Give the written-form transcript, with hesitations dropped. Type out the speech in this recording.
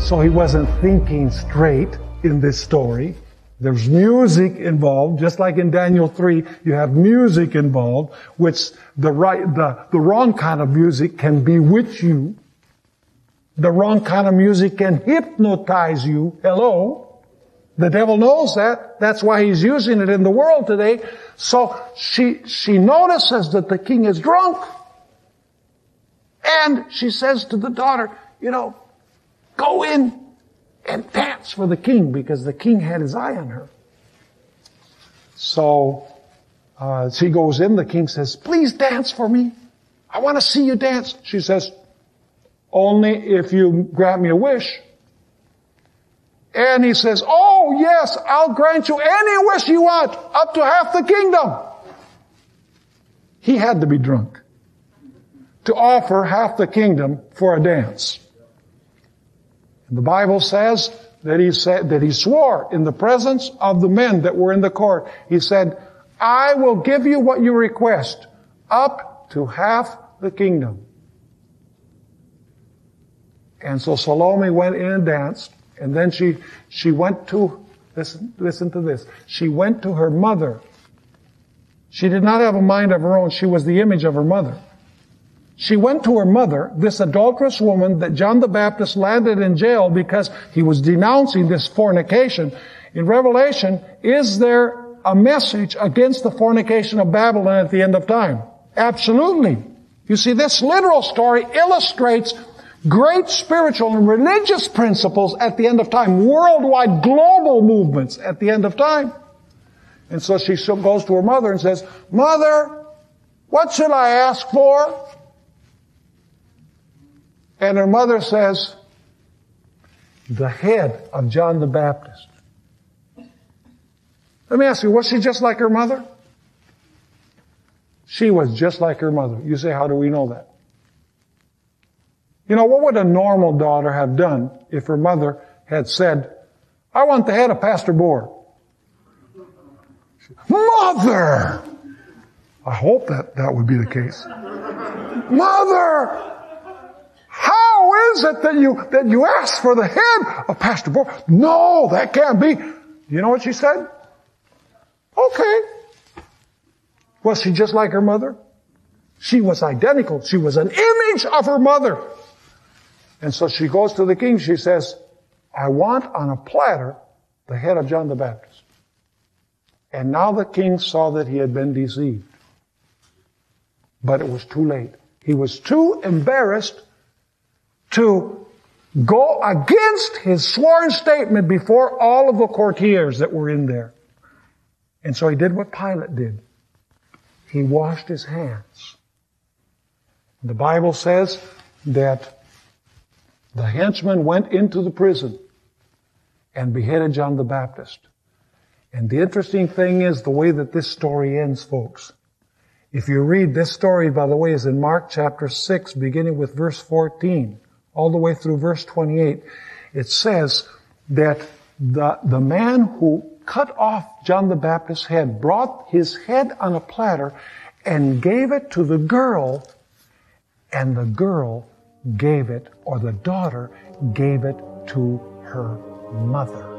So he wasn't thinking straight in this story. There's music involved, just like in Daniel 3, you have music involved, which the wrong kind of music can bewitch you. The wrong kind of music can hypnotize you. Hello? The devil knows that. That's why he's using it in the world today. So she notices that the king is drunk. And she says to the daughter, go in and dance for the king, because the king had his eye on her. So she goes in. The king says, please dance for me. I want to see you dance. She says, only if you grant me a wish. And he says, oh yes, I'll grant you any wish you want, up to half the kingdom. He had to be drunk to offer half the kingdom for a dance. The Bible says that he swore in the presence of the men that were in the court. He said, I will give you what you request, up to half the kingdom. And so Salome went in and danced, and then she went to, listen to this, she went to her mother. She did not have a mind of her own. She was the image of her mother. She went to her mother, this adulterous woman that John the Baptist landed in jail because he was denouncing this fornication. In Revelation, is there a message against the fornication of Babylon at the end of time? Absolutely. You see, this literal story illustrates great spiritual and religious principles at the end of time, worldwide global movements at the end of time. And so she goes to her mother and says, Mother, what should I ask for? And her mother says, the head of John the Baptist. Let me ask you, was she just like her mother? She was just like her mother. You say, how do we know that? What would a normal daughter have done if her mother had said, I want the head of Pastor Bor? Mother! I hope that would be the case. Mother! How is it that you ask for the head of Pastor Bor? No, that can't be. You know what she said? Okay. Was she just like her mother? She was identical. She was an image of her mother. And so she goes to the king. She says, I want on a platter the head of John the Baptist. And now the king saw that he had been deceived. But it was too late. He was too embarrassed to go against his sworn statement before all of the courtiers that were in there. And so he did what Pilate did. He washed his hands. The Bible says that the henchmen went into the prison and beheaded John the Baptist. And the interesting thing is the way that this story ends, folks. If you read this story, by the way, is in Mark chapter 6, beginning with verse 14, all the way through verse 28. It says that the man who cut off John the Baptist's head brought his head on a platter and gave it to the girl, and the girl gave it, or the daughter gave it to her mother.